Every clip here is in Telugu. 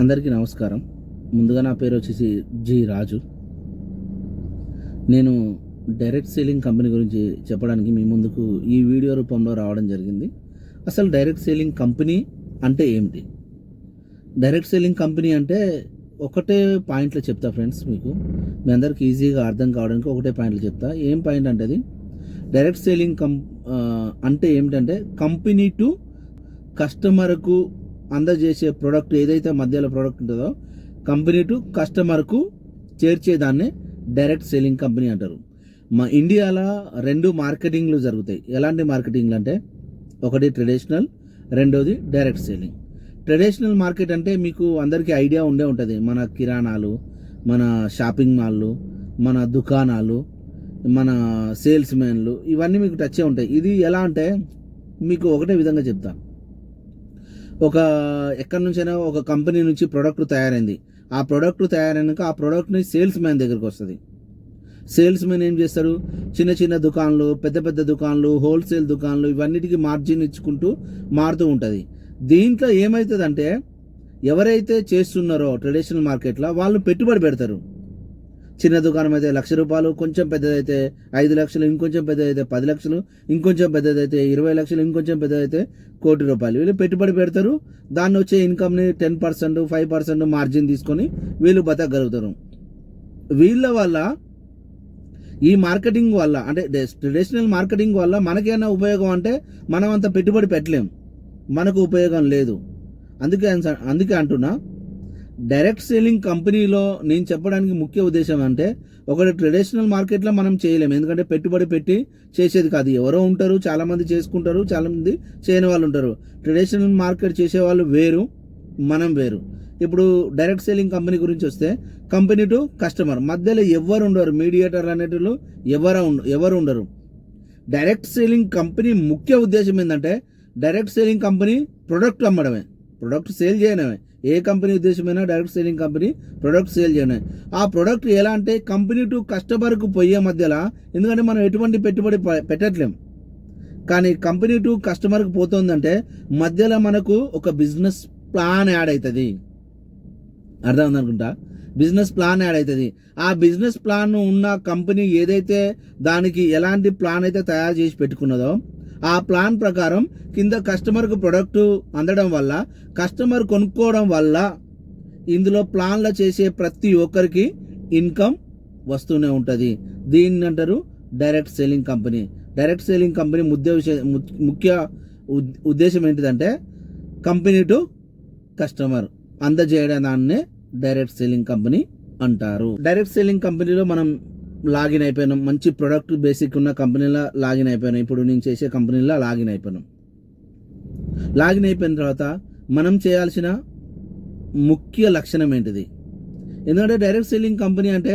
అందరికీ నమస్కారం. ముందుగా నా పేరు వచ్చేసి జి రాజు. నేను డైరెక్ట్ సేలింగ్ కంపెనీ గురించి చెప్పడానికి మీ ముందుకు ఈ వీడియో రూపంలో రావడం జరిగింది. అసలు డైరెక్ట్ సేలింగ్ కంపెనీ అంటే ఏమిటి? డైరెక్ట్ సేలింగ్ కంపెనీ అంటే ఒకటే పాయింట్లో చెప్తా ఫ్రెండ్స్. మీ అందరికి ఈజీగా అర్థం కావడానికి ఒకటే పాయింట్లో చెప్తా. ఏం పాయింట్ అంటే అది డైరెక్ట్ సేలింగ్ అంటే ఏమిటంటే కంపెనీ టు కస్టమర్కు అందజేసే ప్రోడక్ట్ ఏదైతే మధ్యలో ప్రోడక్ట్ ఉంటుందో కంపెనీ టు కస్టమర్కు చేర్చేదాన్ని డైరెక్ట్ సేలింగ్ కంపెనీ అంటారు. మా ఇండియాలో 2 మార్కెటింగ్లు జరుగుతాయి. ఎలాంటి మార్కెటింగ్లు అంటే ఒకటి ట్రెడిషనల్, రెండోది డైరెక్ట్ సేలింగ్. ట్రెడిషనల్ మార్కెట్ అంటే మీకు అందరికీ ఐడియా ఉండే ఉంటుంది. మన కిరాణాలు, మన షాపింగ్ మాల్లు, మన దుకాణాలు, మన సేల్స్ మెన్లు ఇవన్నీ మీకు టచ్ ఉంటాయి. ఇది ఎలా అంటే మీకు ఒకటే విధంగా చెప్తా. ఎక్కడి నుంచైనా ఒక కంపెనీ నుంచి ప్రోడక్ట్ తయారైంది. ఆ ప్రోడక్ట్ తయారైనాక ఆ ప్రోడక్ట్ని సేల్స్ మ్యాన్ దగ్గరికి వస్తుంది. సేల్స్ మ్యాన్ ఏం చేస్తారు? చిన్న చిన్న దుకాణాలు, పెద్ద పెద్ద దుకాణాలు, హోల్సేల్ దుకాణాలు ఇవన్నిటికీ మార్జిన్ ఇచ్చుకుంటూ మారుతూ ఉంటుంది. దీంట్లో ఏమవుతుందంటే ఎవరైతే చేస్తున్నారో ట్రెడిషనల్ మార్కెట్లో వాళ్ళు పెట్టుబడి పెడతారు. చిన్న దుకాణం అయితే ₹1,00,000, కొంచెం పెద్దదైతే 5,00,000, ఇంకొంచెం పెద్దదైతే 10,00,000, ఇంకొంచెం పెద్దదైతే 20,00,000, ఇంకొంచెం పెద్దదైతే ₹1,00,00,000. వీళ్ళు పెట్టుబడి పెడతారు. దాన్ని వచ్చే ఇన్కమ్ని 10%, 5% మార్జిన్ తీసుకొని వీళ్ళు బతకగలుగుతారు. వీళ్ళ వల్ల ఈ మార్కెటింగ్ వల్ల అంటే ట్రెడిషనల్ మార్కెటింగ్ వల్ల మనకేమైనా ఉపయోగం అంటే మనం అంత పెట్టుబడి పెట్టలేం, మనకు ఉపయోగం లేదు. అందుకే అంటున్నా డైరెక్ట్ సేలింగ్ కంపెనీలో నేను చెప్పడానికి ముఖ్య ఉద్దేశం అంటే ఒకటి ట్రెడిషనల్ మార్కెట్లో మనం చేయలేము. ఎందుకంటే పెట్టుబడి పెట్టి చేసేది కాదు. ఎవరో ఉంటారు, చాలామంది చేసుకుంటారు, చాలామంది చేయని వాళ్ళు ఉంటారు. ట్రెడిషనల్ మార్కెట్ చేసేవాళ్ళు వేరు, మనం వేరు. ఇప్పుడు డైరెక్ట్ సేలింగ్ కంపెనీ గురించి వస్తే కంపెనీ టు కస్టమర్ మధ్యలో ఎవరు ఉండరు, మీడియేటర్ అనేటివాళ్ళు ఎవరు ఉండరు. డైరెక్ట్ సేలింగ్ కంపెనీ ముఖ్య ఉద్దేశం ఏంటంటే డైరెక్ట్ సేలింగ్ కంపెనీ ప్రొడక్ట్ అమ్మడమే, ప్రొడక్ట్ సేల్ చేయడమే. ఏ కంపెనీ ఉద్దేశమైనా direct selling company product sale చేయడమే. ఆ ప్రొడక్ట్ ఎలా అంటే కంపెనీ టు కస్టమర్కు పోయే మధ్యలో, ఎందుకంటే మనం ఎటువంటి పెట్టుబడి పెట్టట్లేం, కానీ కంపెనీ టు కస్టమర్కి పోతుందంటే మధ్యలో మనకు ఒక బిజినెస్ ప్లాన్ యాడ్ అవుతుంది. అర్థమైందనుకుంటా. బిజినెస్ ప్లాన్ యాడ్ అవుతుంది. ఆ బిజినెస్ ప్లాన్ ఉన్న కంపెనీ ఏదైతే దానికి ఎలాంటి ప్లాన్ అయితే తయారు చేసి పెట్టుకున్నదో ఆ ప్లాన్ ప్రకారం కింద కస్టమర్కు ప్రొడక్ట్ అందడం వల్ల, కస్టమర్ కొనుక్కోవడం వల్ల ఇందులో ప్లాన్లో చేసే ప్రతి ఒక్కరికి ఇన్కమ్ వస్తూనే ఉంటుంది. దీన్ని అంటారు direct selling company. Direct selling company ముఖ్య ఉద్దేశం ఏంటిదంటే కంపెనీ టు కస్టమర్ అందజేయడం దాన్నే డైరెక్ట్ సేలింగ్ కంపెనీ అంటారు. డైరెక్ట్ సేలింగ్ కంపెనీలో మనం లాగిన్ అయిపోయినాం. మంచి ప్రొడక్ట్ బేసిక్ ఉన్న కంపెనీలో లాగిన్ అయిపోయినాం. ఇప్పుడు నేను చేసే కంపెనీలో లాగిన్ అయిపోయినాం. లాగిన్ అయిపోయిన తర్వాత మనం చేయాల్సిన ముఖ్య లక్షణం ఏంటిది? ఎందుకంటే డైరెక్ట్ సేలింగ్ కంపెనీ అంటే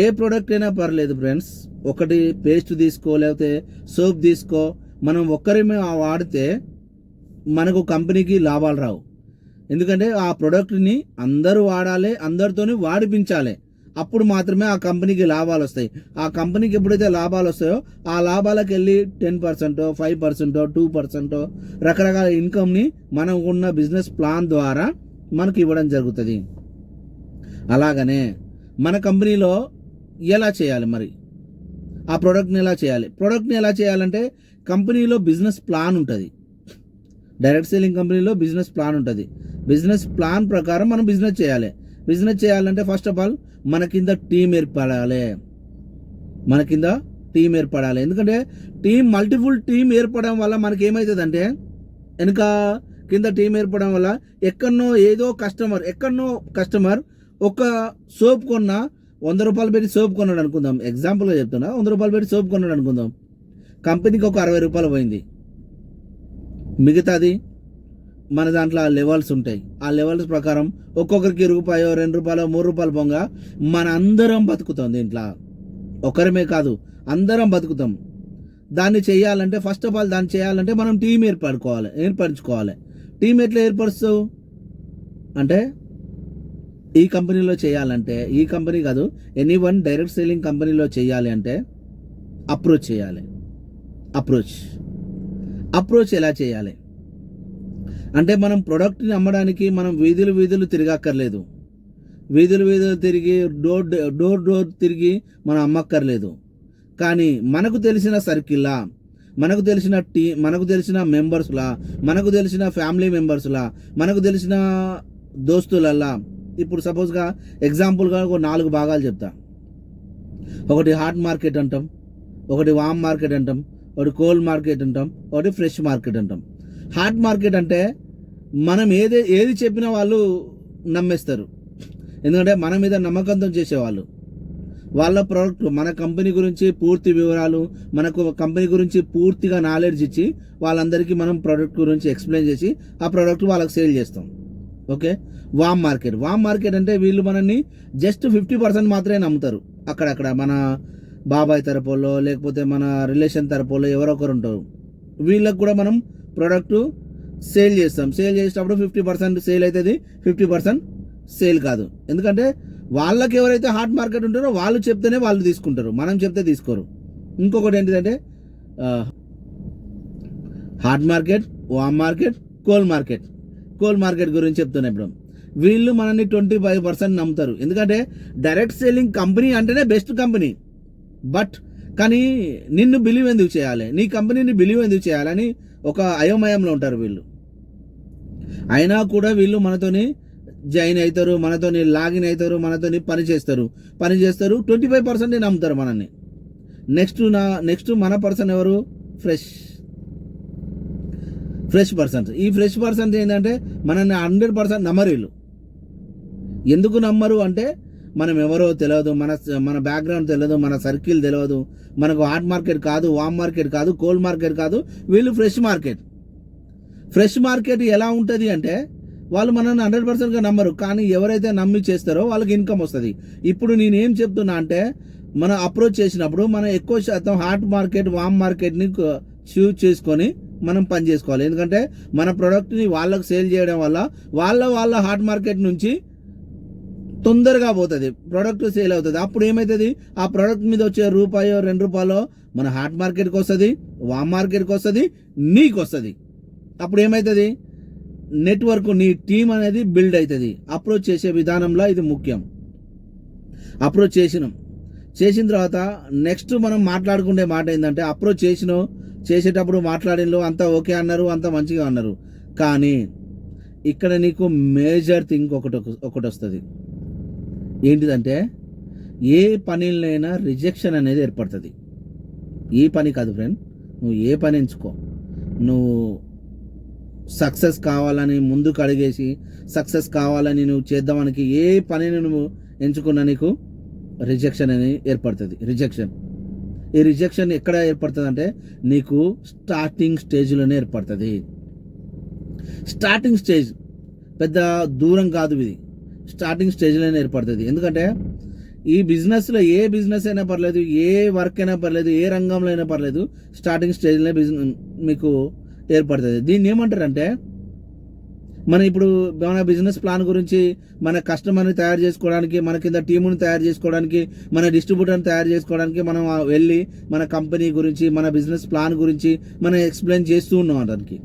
ఏ ప్రోడక్ట్ అయినా పర్లేదు ఫ్రెండ్స్. ఒకటి పేస్ట్ తీసుకో, లేకపోతే సోప్ తీసుకో, మనం ఒక్కరిమే వాడితే మనకు కంపెనీకి లాభాలు రావు. ఎందుకంటే ఆ ప్రోడక్ట్ని అందరూ వాడాలి, అందరితోని వాడిపించాలి. అప్పుడు మాత్రమే ఆ కంపెనీకి లాభాలు వస్తాయి. ఆ కంపెనీకి ఎప్పుడైతే లాభాలు వస్తాయో ఆ లాభాలకు వెళ్ళి 10%, 5%, 2% రకరకాల ఇన్కమ్ని మనం ఉన్న బిజినెస్ ప్లాన్ ద్వారా మనకు ఇవ్వడం జరుగుతుంది. అలాగనే మన కంపెనీలో ఎలా చేయాలి మరి? ఆ ప్రోడక్ట్ని ఎలా చేయాలి? ప్రోడక్ట్ని ఎలా చేయాలంటే కంపెనీలో బిజినెస్ ప్లాన్ ఉంటుంది. డైరెక్ట్ సేలింగ్ కంపెనీలో బిజినెస్ ప్లాన్ ఉంటుంది. బిజినెస్ ప్లాన్ ప్రకారం మనం బిజినెస్ చేయాలి. బిజినెస్ చేయాలంటే ఫస్ట్ ఆఫ్ ఆల్ మన కింద టీం ఏర్పడాలి. ఎందుకంటే మల్టిపుల్ టీం ఏర్పడడం వల్ల మనకి ఏమవుతుందంటే కింద టీం ఏర్పడడం వల్ల ఎక్కడనో కస్టమర్ ఒక సోప్ కొన్నా, ₹100 పెట్టి సోప్ కొన్నాడు అనుకుందాం. ఎగ్జాంపుల్గా చెప్తున్నా, ₹100 పెట్టి సోప్ కొన్నాడు అనుకుందాం. కంపెనీకి ఒక ₹60 పోయింది. మిగతాది మన దాంట్లో లెవెల్స్ ఉంటాయి. ఆ లెవెల్స్ ప్రకారం ఒక్కొక్కరికి ₹1, ₹2, ₹3 పొంగ మన అందరం బతుకుతాం. దీంట్లో ఒకరమే కాదు, అందరం బతుకుతాం. దాన్ని చేయాలంటే ఫస్ట్ ఆఫ్ ఆల్ మనం టీం ఏర్పరచుకోవాలి. టీం ఎట్లా ఏర్పరుస్తావు అంటే ఈ కంపెనీలో చేయాలంటే, ఈ కంపెనీ కాదు ఎనీవన్ డైరెక్ట్ సేలింగ్ కంపెనీలో చేయాలి అంటే అప్రోచ్ చేయాలి. అప్రోచ్ ఎలా చేయాలి? అంటే మనం ప్రొడక్ట్ని అమ్మడానికి మనం వీధులు తిరగక్కర్లేదు. వీధులు తిరిగి డోర్ తిరిగి మనం అమ్మక్కర్లేదు. కానీ మనకు తెలిసిన సర్కిల్లా, మనకు తెలిసిన మెంబర్స్లా, మనకు తెలిసిన ఫ్యామిలీ మెంబర్స్లా, మనకు తెలిసిన దోస్తులల్లా, ఇప్పుడు సపోజ్గా ఎగ్జాంపుల్గా ఒక 4 భాగాలు చెప్తా. ఒకటి హాట్ మార్కెట్ అంటాం, ఒకటి వామ్ మార్కెట్ అంటాం, ఒకటి కోల్డ్ మార్కెట్ అంటాం, ఒకటి ఫ్రెష్ మార్కెట్ అంటాం. హాట్ మార్కెట్ అంటే మనం ఏది చెప్పినా వాళ్ళు నమ్మేస్తారు. ఎందుకంటే మన మీద నమ్మకంతో చేసేవాళ్ళు. వాళ్ళ ప్రోడక్ట్, మన కంపెనీ గురించి పూర్తి వివరాలు, మనకు కంపెనీ గురించి పూర్తిగా నాలెడ్జ్ ఇచ్చి వాళ్ళందరికీ మనం ప్రోడక్ట్ గురించి ఎక్స్ప్లెయిన్ చేసి ఆ ప్రోడక్ట్ వాళ్ళకి సేల్ చేస్తాం. ఓకే. వామ్ మార్కెట్ అంటే వీళ్ళు మనల్ని జస్ట్ 50% మాత్రమే నమ్ముతారు. అక్కడక్కడ మన బాబాయ్ తరపులో లేకపోతే మన రిలేషన్ తరపులో ఎవరో ఒకరు ఉంటారు. వీళ్ళకి కూడా మనం ప్రోడక్ట్ సేల్ చేస్తాం. సేల్ చేసేటప్పుడు 50% సేల్ అవుతుంది, 50% సేల్ కాదు. ఎందుకంటే వాళ్ళకి ఎవరైతే హాట్ మార్కెట్ ఉంటారో వాళ్ళు చెప్తేనే వాళ్ళు తీసుకుంటారు, మనం చెప్తే తీసుకోరు. ఇంకొకటి ఏంటిదంటే హాట్ మార్కెట్, వామ్ మార్కెట్, కోల్డ్ మార్కెట్ గురించి చెప్తున్నా. ఇప్పుడు వీళ్ళు మనల్ని 25% నమ్ముతారు. ఎందుకంటే డైరెక్ట్ సెల్లింగ్ కంపెనీ అంటేనే బెస్ట్ కంపెనీ. బట్ కానీ నిన్ను బిలీవ్ ఎందుకు చేయాలి, నీ కంపెనీని బిలీవ్ ఎందుకు చేయాలని ఒక అయోమయంలో ఉంటారు వీళ్ళు. అయినా కూడా వీళ్ళు మనతోని జాయిన్ అవుతారు, మనతోని లాగిన్ అవుతారు, మనతోని పని చేస్తారు. 25% నమ్ముతారు మనల్ని. నెక్స్ట్ మన పర్సన్ ఎవరు? Fresh persons. ఈ ఫ్రెష్ పర్సన్స్ ఏంటంటే మనల్ని 100% నమ్మరు వీళ్ళు. ఎందుకు నమ్మరు అంటే మనం ఎవరో తెలియదు, మన బ్యాక్గ్రౌండ్ తెలియదు, మన సర్కిల్ తెలియదు, మనకు హాట్ మార్కెట్ కాదు, వామ్ మార్కెట్ కాదు, కోల్డ్ మార్కెట్ కాదు, వీళ్ళు ఫ్రెష్ మార్కెట్ ఎలా ఉంటుంది అంటే వాళ్ళు మనల్ని 100%గా నమ్మరు. కానీ ఎవరైతే నమ్మి చేస్తారో వాళ్ళకి ఇన్కమ్ వస్తుంది. ఇప్పుడు నేనేం చెప్తున్నా అంటే మనం అప్రోచ్ చేసినప్పుడు మనం ఎక్కువ శాతం హాట్ మార్కెట్, వామ్ మార్కెట్ని చూజ్ చేసుకొని మనం పని చేసుకోవాలి. ఎందుకంటే మన ప్రోడక్ట్ని వాళ్ళకు సేల్ చేయడం వల్ల వాళ్ళ హాట్ మార్కెట్ నుంచి తొందరగా పోతుంది, ప్రోడక్ట్ సేల్ అవుతుంది. అప్పుడు ఏమవుతుంది, ఆ ప్రోడక్ట్ మీద వచ్చే రూపాయో 2 రూపాయలో మన హాట్ మార్కెట్కి వస్తుంది, వామ్ మార్కెట్కి వస్తుంది, నీకు వస్తుంది. అప్పుడు ఏమవుతుంది, నెట్వర్క్, నీ టీం అనేది బిల్డ్ అవుతుంది. అప్రోచ్ చేసే విధానంలో ఇది ముఖ్యం. అప్రోచ్ చేసిన తర్వాత నెక్స్ట్ మనం మాట్లాడుకునే మాట ఏంటంటే అప్రోచ్ చేసేటప్పుడు మాట్లాడినలో అంతా ఓకే అన్నారు, అంతా మంచిగా అన్నారు. కానీ ఇక్కడ నీకు మేజర్ థింగ్ ఒకటి వస్తుంది. ఏంటిదంటే ఏ పనిలోనైనా రిజెక్షన్ అనేది ఏర్పడుతుంది. ఈ పని కాదు ఫ్రెండ్, నువ్వు ఏ పని ఎంచుకో, నువ్వు సక్సెస్ కావాలని ముందుకు అడిగేసి సక్సెస్ కావాలని నువ్వు చేద్దామనికి ఏ పనిని నువ్వు ఎంచుకున్నా నీకు రిజెక్షన్ అనేది ఏర్పడుతుంది. ఈ రిజెక్షన్ ఎక్కడ ఏర్పడుతుంది అంటే నీకు స్టార్టింగ్ స్టేజ్లోనే ఏర్పడుతుంది. స్టార్టింగ్ స్టేజ్ పెద్ద దూరం కాదు, ఇది స్టార్టింగ్ స్టేజ్లోనే ఏర్పడుతుంది. ఎందుకంటే ఈ బిజినెస్లో ఏ బిజినెస్ అయినా పర్లేదు, ఏ వర్క్ అయినా పర్లేదు, ఏ రంగంలో అయినా పర్లేదు, స్టార్టింగ్ స్టేజ్లోనే మీకు ఏర్పడుతుంది. దీన్ని ఏమంటారంటే ఇప్పుడు మన బిజినెస్ ప్లాన్ గురించి, మన కస్టమర్ని తయారు చేసుకోవడానికి, మన కింద టీముని తయారు చేసుకోవడానికి, మన డిస్ట్రిబ్యూటర్ని తయారు చేసుకోవడానికి మనం వెళ్ళి మన కంపెనీ గురించి, మన బిజినెస్ ప్లాన్ గురించి మనం ఎక్స్ప్లెయిన్ చేస్తూ ఉన్నాం. దానికి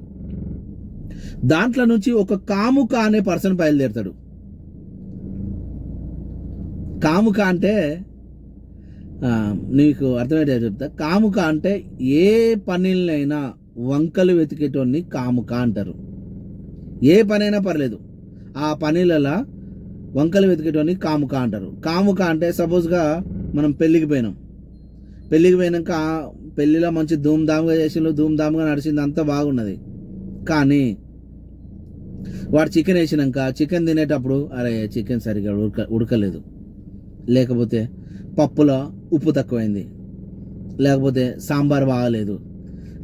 దాంట్లో నుంచి ఒక కాముక అనే పర్సన్ బయలుదేరుతాడు. కాముక అంటే నీకు అర్థమయ్యే చెప్తా. కాముక అంటే ఏ పనిలైనా వంకలు వెతికేటోన్ని కాముక అంటారు. ఏ పనైనా పర్లేదు, ఆ పనిలలో వంకలు వెతికేటోన్ని కాముక అంటారు. కాముక అంటే సపోజ్గా మనం పెళ్ళికి పోయినాక పెళ్ళిలో మంచి ధూమ్ధామ్గా చేసిండు, ధూమ్ధామ్గా నడిచింది, అంతా బాగున్నది. కానీ వాడు చికెన్ వేసినాక చికెన్ తినేటప్పుడు అరే చికెన్ సరిగా ఉడకలేదు, లేకపోతే పప్పులో ఉప్పు తక్కువైంది, లేకపోతే సాంబార్ బాగలేదు.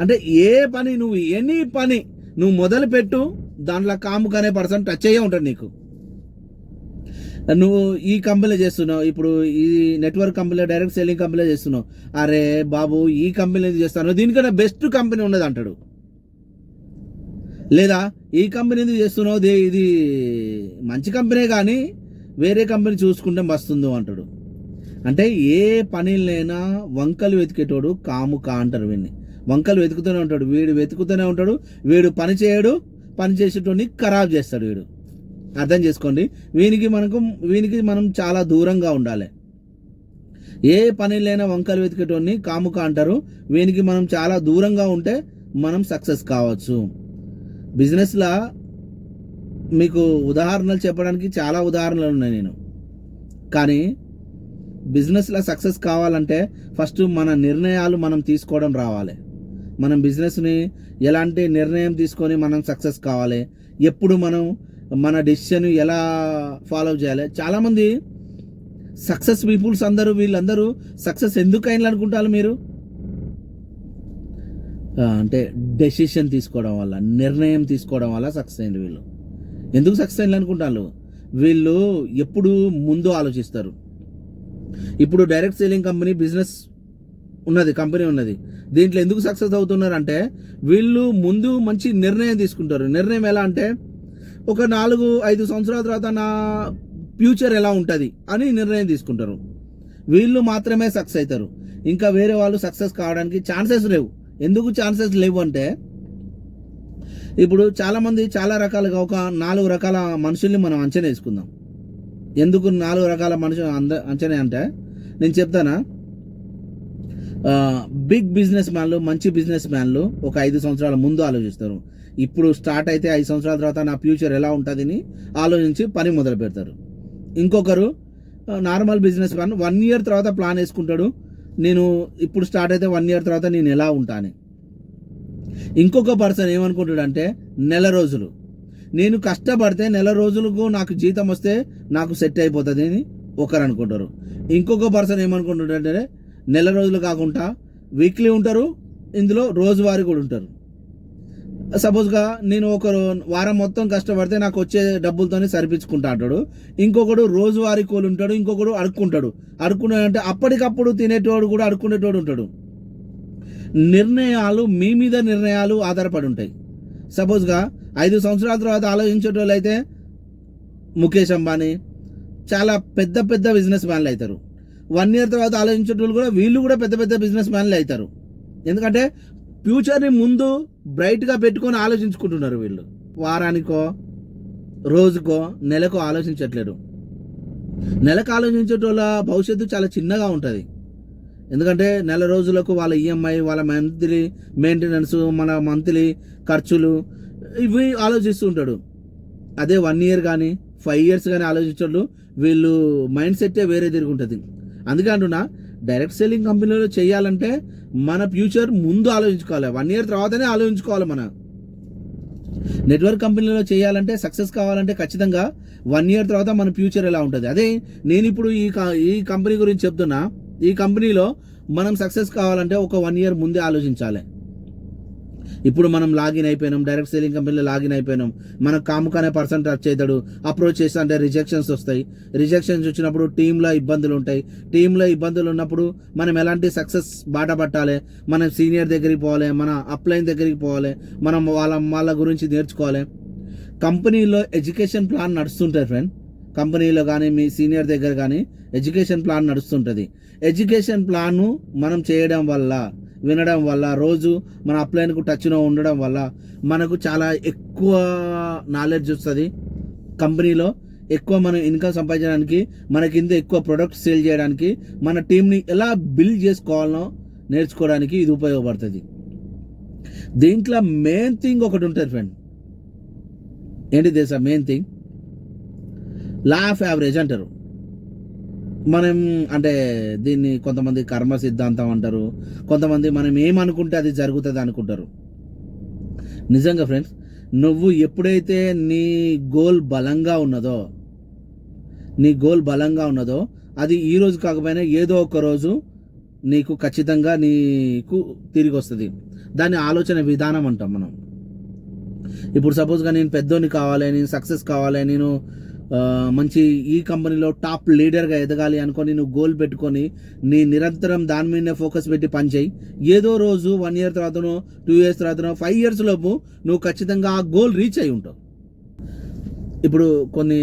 అంటే ఏ పని ఎనీ పని నువ్వు మొదలు పెట్టు, దాంట్లో కాముక అనే పర్సన్ టచ్ అయ్యే ఉంటాడు నీకు. నువ్వు ఈ కంపెనీలో చేస్తున్నావు, ఇప్పుడు ఈ నెట్వర్క్ కంపెనీలో, డైరెక్ట్ సెల్లింగ్ కంపెనీలో చేస్తున్నావు, అరే బాబు ఈ కంపెనీలో చేస్తాను, దీనికన్నా బెస్ట్ కంపెనీ ఉన్నది అంటాడు. లేదా ఈ కంపెనీ ఎందుకు చేస్తున్నావు, ఇది మంచి కంపెనీ కానీ వేరే కంపెనీ చూసుకుంటే వస్తుందో అంటాడు. అంటే ఏ పనిలైనా వంకలు వెతికేటోడు కాముక అంటారు. వీడిని వంకలు వెతుకుతూనే ఉంటాడు, వీడు పని చేయడు, పనిచేసేటోని ఖరాబ్ చేస్తాడు వీడు. అర్థం చేసుకోండి. వీనికి మనం చాలా దూరంగా ఉండాలి. ఏ పని లేని వంకలు వెతికేటోని కాముక అంటారు. వీనికి మనం చాలా దూరంగా ఉంటే మనం సక్సెస్ కావచ్చు. బిజినెస్లా మీకు ఉదాహరణలు చెప్పడానికి చాలా ఉదాహరణలు ఉన్నాయి నేను. కానీ బిజినెస్లో సక్సెస్ కావాలంటే ఫస్ట్ మన నిర్ణయాలు మనం తీసుకోవడం రావాలి. మనం బిజినెస్ని ఎలాంటి నిర్ణయం తీసుకొని మనం సక్సెస్ కావాలి, ఎప్పుడు మనం మన డెసిషన్ ఎలా ఫాలో చేయాలి. చాలామంది సక్సెస్ పీపుల్స్ వీళ్ళందరూ సక్సెస్ ఎందుకు అయిన అనుకుంటారు మీరు? అంటే డెసిషన్ తీసుకోవడం వల్ల, నిర్ణయం తీసుకోవడం వల్ల సక్సెస్ అయింది వీళ్ళు. ఎందుకు సక్సెస్ అయింది అనుకుంటారు? వీళ్ళు ఎప్పుడు ముందు ఆలోచిస్తారు. ఇప్పుడు డైరెక్ట్ సేలింగ్ కంపెనీ ఉన్నది. దీంట్లో ఎందుకు సక్సెస్ అవుతున్నారు అంటే వీళ్ళు ముందు మంచి నిర్ణయం తీసుకుంటారు. నిర్ణయం ఎలా అంటే ఒక 4-5 సంవత్సరాల తర్వాత నా ఫ్యూచర్ ఎలా ఉంటుంది అని నిర్ణయం తీసుకుంటారు. వీళ్ళు మాత్రమే సక్సెస్ అవుతారు. ఇంకా వేరే వాళ్ళు సక్సెస్ కావడానికి ఛాన్సెస్ లేవు. ఎందుకు ఛాన్సెస్ లేవు అంటే ఇప్పుడు చాలామంది చాలా రకాలుగా ఒక 4 రకాల మనుషుల్ని మనం అంచనా వేసుకుందాం. ఎందుకు 4 రకాల మనుషులు అంచనా అంటే నేను చెప్తానా. బిగ్ బిజినెస్ మ్యాన్లు, మంచి బిజినెస్ మ్యాన్లు ఒక 5 సంవత్సరాల ముందు ఆలోచిస్తారు. ఇప్పుడు స్టార్ట్ అయితే 5 సంవత్సరాల తర్వాత నా ఫ్యూచర్ ఎలా ఉంటుందని ఆలోచించి పని మొదలు పెడతారు. ఇంకొకరు నార్మల్ బిజినెస్ మ్యాన్ 1 ఇయర్ తర్వాత ప్లాన్ వేసుకుంటాడు. నేను ఇప్పుడు స్టార్ట్ అయితే 1 ఇయర్ తర్వాత నేను ఎలా ఉంటాను. ఇంకొక పర్సన్ ఏమనుకుంటాడంటే నెల రోజులు నేను కష్టపడితే నెల రోజులకు నాకు జీతం వస్తే నాకు సెట్ అయిపోతుంది అని ఒకరు అనుకుంటారు. ఇంకొక పర్సన్ ఏమనుకుంటాడంటే నెల రోజులు కాకుండా వీక్లీ ఉంటారు, ఇందులో రోజువారీ కూడా ఉంటారు. సపోజ్గా నేను ఒక వారం మొత్తం కష్టపడితే నాకు వచ్చే డబ్బులతోనే సరిపించుకుంటా అంటాడు. ఇంకొకడు రోజువారీ కూలి ఉంటాడు. ఇంకొకడు అడుక్కున్నాడంటే అప్పటికప్పుడు తినేటోడు కూడా అడుక్కునేటోడు ఉంటాడు. మీ మీద నిర్ణయాలు ఆధారపడి ఉంటాయి. సపోజ్గా 5 సంవత్సరాల తర్వాత ఆలోచించేటోళ్ళు అయితే ముఖేష్ అంబానీ చాలా పెద్ద పెద్ద బిజినెస్ మ్యాన్లు అవుతారు. 1 ఇయర్ తర్వాత ఆలోచించేటోళ్ళు కూడా వీళ్ళు కూడా పెద్ద పెద్ద బిజినెస్ మ్యాన్లు అవుతారు. ఎందుకంటే ఫ్యూచర్ని ముందు బ్రైట్గా పెట్టుకొని ఆలోచించుకుంటున్నారు. వీళ్ళు వారానికో రోజుకో నెలకో ఆలోచించట్లేరు. నెలకు ఆలోచించేటోళ్ళ భవిష్యత్తు చాలా చిన్నగా ఉంటుంది. ఎందుకంటే నెల రోజులకు వాళ్ళ ఈఎంఐ, వాళ్ళ మంత్లీ మెయింటెనెన్స్, మన మంత్లీ ఖర్చులు ఇవి ఆలోచిస్తూ ఉంటాడు. అదే 1 ఇయర్ కానీ 5 ఇయర్స్ కానీ ఆలోచించాడు వీళ్ళు మైండ్ సెట్టే వేరే తిరిగి ఉంటుంది. అందుకే అంటున్నా డైరెక్ట్ సెల్లింగ్ కంపెనీలో చేయాలంటే మన ఫ్యూచర్ ముందు ఆలోచించుకోవాలి. 1 ఇయర్ తర్వాతనే ఆలోచించుకోవాలి. మన నెట్వర్క్ కంపెనీలో చేయాలంటే సక్సెస్ కావాలంటే ఖచ్చితంగా 1 ఇయర్ తర్వాత మన ఫ్యూచర్ ఎలా ఉంటుంది. అదే నేను ఇప్పుడు ఈ కంపెనీ గురించి చెప్తున్నా. ఈ కంపెనీలో మనం సక్సెస్ కావాలంటే ఒక 1 ఇయర్ ముందే ఆలోచించాలి. ఇప్పుడు మనం లాగిన్ అయిపోయినాం, డైరెక్ట్ సెల్లింగ్ కంపెనీలో లాగిన్ అయిపోయినాం. మనకు కాముకనే పర్సన్ టచ్ చేస్తాడు. అప్రోచ్ చేస్తా అంటే రిజెక్షన్స్ వస్తాయి. రిజెక్షన్స్ వచ్చినప్పుడు టీంలో ఇబ్బందులు ఉంటాయి. టీంలో ఇబ్బందులు ఉన్నప్పుడు మనం ఎలాంటి సక్సెస్ బాట పట్టాలి, మనం సీనియర్ దగ్గరికి పోవాలి, మన అప్లైన్ దగ్గరికి పోవాలి, మనం వాళ్ళ గురించి నేర్చుకోవాలి. కంపెనీలో ఎడ్యుకేషన్ ప్లాన్ నడుస్తుంటుంది ఫ్రెండ్. కంపెనీలో కానీ మీ సీనియర్ దగ్గర కానీ ఎడ్యుకేషన్ ప్లాన్ నడుస్తుంటుంది. ఎడ్యుకేషన్ ప్లాన్ను మనం చేయడం వల్ల, వినడం వల్ల, రోజు మన అప్లైన్కు టచ్లో ఉండడం వల్ల మనకు చాలా ఎక్కువ నాలెడ్జ్ వస్తుంది. కంపెనీలో ఎక్కువ మనం ఇన్కమ్ సంపాదించడానికి, మన కింద ఎక్కువ ప్రొడక్ట్స్ సేల్ చేయడానికి, మన టీంని ఎలా బిల్డ్ చేసుకోవాలనో నేర్చుకోవడానికి ఇది ఉపయోగపడుతుంది. దీంట్లో మెయిన్ థింగ్ ఒకటి ఉంటుంది ఫ్రెండ్. ఏంటి తెలుసా main thing? Law of average అంటారు. మనం అంటే దీన్ని కొంతమంది కర్మ సిద్ధాంతం అంటారు, కొంతమంది మనం ఏమనుకుంటే అది జరుగుతుంది అనుకుంటారు. నిజంగా ఫ్రెండ్స్, నువ్వు ఎప్పుడైతే నీ గోల్ బలంగా ఉన్నదో అది ఈ రోజు కాకపోయినా ఏదో ఒక రోజు నీకు ఖచ్చితంగా నీకు తిరిగి వస్తుంది. దాన్ని ఆలోచన విధానం అంటాం మనం. ఇప్పుడు సపోజ్గా నేను పెద్దోని కావాలి, నేను సక్సెస్ కావాలి, నేను మంచి ఈ కంపెనీలో టాప్ లీడర్గా ఎదగాలి అనుకొని నువ్వు గోల్ పెట్టుకొని నీ నిరంతరం దాని మీదనే ఫోకస్ పెట్టి పనిచేయి. ఏదో రోజు 1 ఇయర్ తర్వాతనో 2 ఇయర్స్ తర్వాతనో 5 ఇయర్స్ లోపు నువ్వు ఖచ్చితంగా ఆ గోల్ రీచ్ అయి ఉంటావు. ఇప్పుడు కొన్ని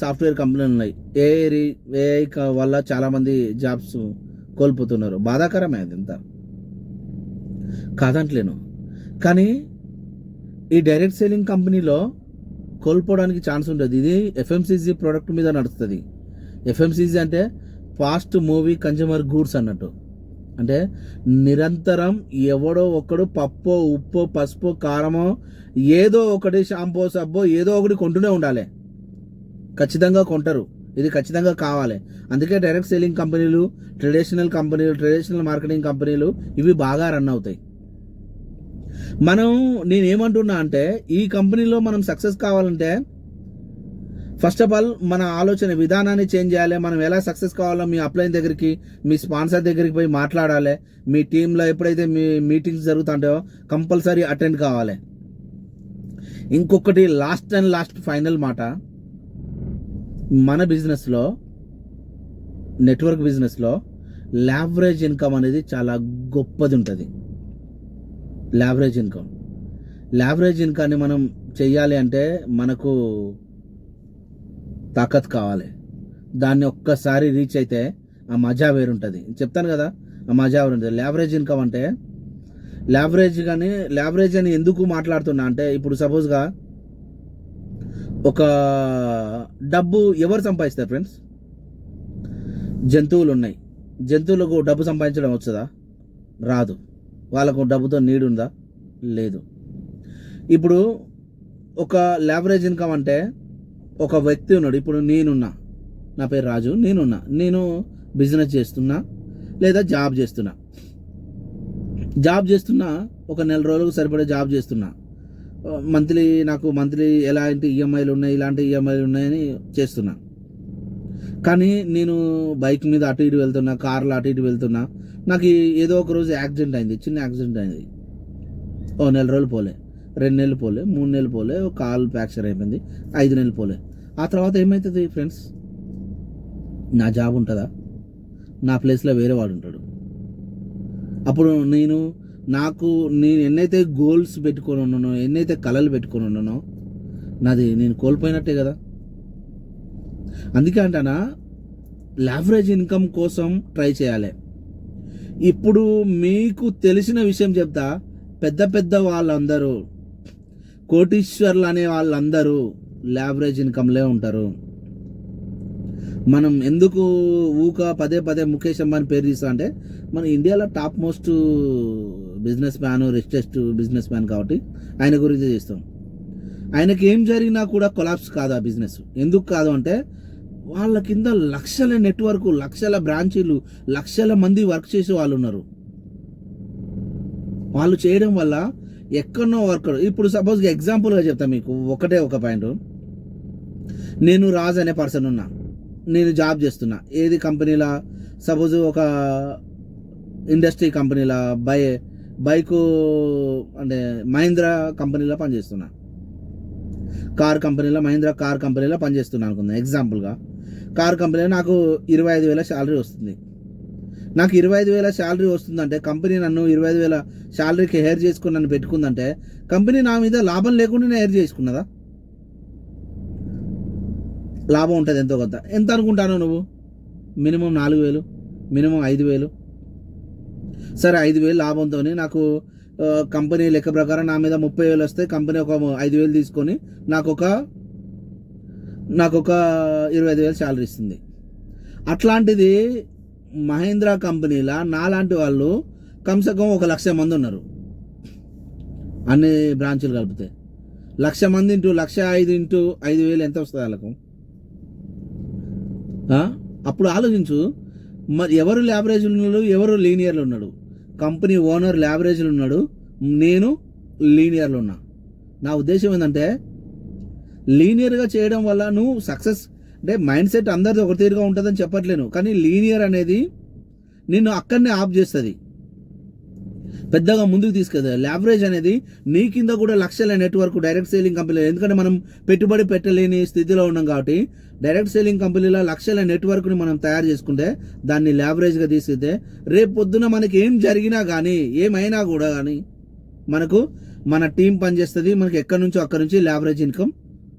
సాఫ్ట్వేర్ కంపెనీలు ఉన్నాయి. ఏఐ వల్ల చాలామంది జాబ్స్ కోల్పోతున్నారు. బాధాకరమే, అది ఎంత కాదంటలేను. కానీ ఈ డైరెక్ట్ సేలింగ్ కంపెనీలో కోల్పోవడానికి ఛాన్స్ ఉంటుంది. ఇది ఎఫ్ఎంసీజీ ప్రోడక్ట్ మీద నడుస్తుంది. ఎఫ్ఎంసీజీ అంటే ఫాస్ట్ మూవీ కన్జ్యూమర్ గూడ్స్ అన్నట్టు. అంటే నిరంతరం ఎవడో ఒకడు పప్పో ఉప్పో పసుపు కారమో ఏదో ఒకటి షాంపూ సబ్బో ఏదో ఒకటి కొంటూనే ఉండాలి. ఖచ్చితంగా కొంటారు, ఇది ఖచ్చితంగా కావాలి. అందుకే డైరెక్ట్ సేలింగ్ కంపెనీలు, ట్రెడిషనల్ మార్కెటింగ్ కంపెనీలు ఇవి బాగా రన్ అవుతాయి. నేనేమంటున్నా అంటే ఈ కంపెనీలో మనం సక్సెస్ కావాలంటే ఫస్ట్ ఆఫ్ ఆల్ మన ఆలోచన విధానాన్ని చేంజ్ చేయాలి. మనం ఎలా సక్సెస్ కావాలో మీ అప్లైన్ దగ్గరికి, మీ స్పాన్సర్ దగ్గరికి పోయి మాట్లాడాలి. మీ టీంలో ఎప్పుడైతే మీ మీటింగ్స్ జరుగుతుంటాయో కంపల్సరీ అటెండ్ కావాలి. ఇంకొకటి లాస్ట్ ఫైనల్ మాట, మన బిజినెస్లో, నెట్వర్క్ బిజినెస్లో లావరేజ్ ఇన్కమ్ అనేది చాలా గొప్పది ఉంటుంది. లావరేజ్ ఇన్కమ్ని మనం చెయ్యాలి అంటే మనకు తాకత్ కావాలి. దాన్ని ఒక్కసారి రీచ్ అయితే ఆ మజా వేరుంటుంది. చెప్తాను కదా, ఆ మజా వేరుంటుంది. లావరేజ్ ఇన్కమ్ అంటే లావరేజ్ అని ఎందుకు మాట్లాడుతున్నా అంటే, ఇప్పుడు సపోజ్గా ఒక డబ్బు ఎవరు సంపాదిస్తారు ఫ్రెండ్స్? జంతువులు ఉన్నాయి. జంతువులకు డబ్బు సంపాదించడం వచ్చదా? రాదు. వాళ్ళకు డబ్బుతో నీడు ఉందా? లేదు. ఇప్పుడు ఒక లావరేజ్ ఇన్కమ్ అంటే ఒక వ్యక్తి ఉన్నాడు. ఇప్పుడు నేనున్నా, నా పేరు రాజు, నేను బిజినెస్ చేస్తున్నా లేదా జాబ్ చేస్తున్నా ఒక నెల రోజులకు సరిపడే జాబ్ చేస్తున్నా. నాకు మంత్లీ ఎలాంటి ఈఎంఐలు ఉన్నాయి, ఇలాంటి ఈఎంఐలు ఉన్నాయని చేస్తున్నా. కానీ నేను బైక్ మీద అటు ఇటు వెళ్తున్నా, కార్లో అటు ఇటు వెళ్తున్నా. నాకు ఏదో ఒక రోజు యాక్సిడెంట్ అయింది, చిన్న యాక్సిడెంట్ అయింది. ఓ నెల రోజులు పోలే, 2 నెలలు పోలే, 3 నెలలు పోలే, కాలు ఫ్రాక్చర్ అయిపోయింది, 5 నెలలు పోలే. ఆ తర్వాత ఏమవుతుంది ఫ్రెండ్స్? నా జాబ్ ఉంటుందా? నా ప్లేస్లో వేరే వాడు ఉంటాడు. అప్పుడు నేను ఎన్నైతే గోల్స్ పెట్టుకొని ఉన్నానో, ఎన్నైతే కళలు పెట్టుకొని ఉన్నానో, నేను కోల్పోయినట్టే కదా. అందుకే అంటానా, లావరేజ్ ఇన్కమ్ కోసం ట్రై చేయాలి. ఇప్పుడు మీకు తెలిసిన విషయం చెప్తా, పెద్ద వాళ్ళందరూ, కోటీశ్వర్లు అనే వాళ్ళందరూ లావరేజ్ ఇన్కమ్లే ఉంటారు. మనం ఎందుకు పదే ముఖేష్ అంబానీ పేరు తీస్తా అంటే, మన ఇండియాలో top most business man, richest business man కాబట్టి ఆయన గురించి చేస్తాం. ఆయనకి ఏం జరిగినా కూడా కొలాప్స్ కాదు ఆ బిజినెస్. ఎందుకు కాదు అంటే, వాళ్ళ కింద లక్షల నెట్వర్క్, లక్షల బ్రాంచీలు, లక్షల మంది వర్క్ చేసే వాళ్ళు ఉన్నారు. వాళ్ళు చేయడం వల్ల ఎక్కడనో వర్కర్. ఇప్పుడు సపోజ్గా ఎగ్జాంపుల్గా చెప్తా మీకు, ఒక పాయింట్. నేను రాజ్ అనే పర్సన్ ఉన్నా, నేను జాబ్ చేస్తున్నా. ఏది కంపెనీలా? సపోజ్ ఒక ఇండస్ట్రీ కంపెనీలా, బైకు అంటే మహీంద్రా కంపెనీలో పనిచేస్తున్నా. మహీంద్రా కార్ కంపెనీలో పనిచేస్తున్నా అనుకుందాం. ఎగ్జాంపుల్గా కార్ కంపెనీలో నాకు 25,000 శాలరీ వస్తుంది. నాకు 25,000 శాలరీ వస్తుందంటే, కంపెనీ నన్ను 25,000 శాలరీకి హెయిర్ చేసుకుని నన్ను పెట్టుకుందంటే, కంపెనీ నా మీద లాభం లేకుండా నేను హెయిర్ చేసుకున్నదా? లాభం ఉంటుంది ఎంతో కొంత. ఎంత అనుకుంటాను నువ్వు? Minimum 4,000, minimum 5,000. సరే, 5,000 లాభంతో నాకు కంపెనీ లెక్క ప్రకారం నా మీద 30,000 వస్తే, కంపెనీ ఒక 5,000 తీసుకొని నాకు ఒక 25,000 శాలరీ ఇస్తుంది. అట్లాంటిది మహీంద్రా కంపెనీలా నాలాంటి వాళ్ళు కమ్సకం 1,00,000 మంది ఉన్నారు. అన్ని బ్రాంచులు కలిపితే 1,00,000 మంది ఇంటూ 1,05,000 ఇంటూ 5,000 ఎంత వస్తుంది వాళ్ళకు? అప్పుడు ఆలోచించు. మరి ఎవరు లావరేజ్లు ఉన్నాడు, ఎవరు లీనియర్లు ఉన్నాడు? కంపెనీ ఓనర్ లావరేజ్లు ఉన్నాడు, నేను లీనియర్లు ఉన్నా. నా ఉద్దేశం ఏంటంటే, లీనియర్గా చేయడం వల్ల నువ్వు సక్సెస్ అంటే మైండ్ సెట్ అందరిది ఒక తీరుగా ఉంటుందని చెప్పట్లేను, కానీ లీనియర్ అనేది నిన్ను అక్కడనే ఆఫ్ చేస్తుంది, పెద్దగా ముందుకు తీసుకెళ్తుంది. లావరేజ్ అనేది నీ కింద కూడా లక్షల నెట్వర్క్ డైరెక్ట్ సేలింగ్ కంపెనీలు, ఎందుకంటే మనం పెట్టుబడి పెట్టలేని స్థితిలో ఉన్నాం కాబట్టి డైరెక్ట్ సేలింగ్ కంపెనీలో లక్షల నెట్వర్క్ని మనం తయారు చేసుకుంటే, దాన్ని లావరేజ్గా తీసుకుంటే, రేపు పొద్దున మనకి ఏం జరిగినా కానీ, ఏమైనా కూడా కానీ మనకు మన టీం పనిచేస్తుంది. మనకి ఎక్కడి నుంచో అక్కడి నుంచి లావరేజ్ ఇన్కమ్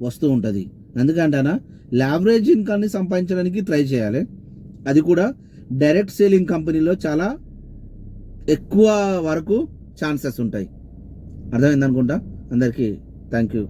వస్తూ ఉంటుంది. అందుకంటానా, లావరేజ్ ఇన్కమ్ని సంపాదించడానికి ట్రై చేయాలి. అది కూడా డైరెక్ట్ సేలింగ్ కంపెనీలో చాలా ఎక్కువ వరకు ఛాన్సెస్ ఉంటాయి. అర్థమైంది అనుకుంటా అందరికీ. Thank you.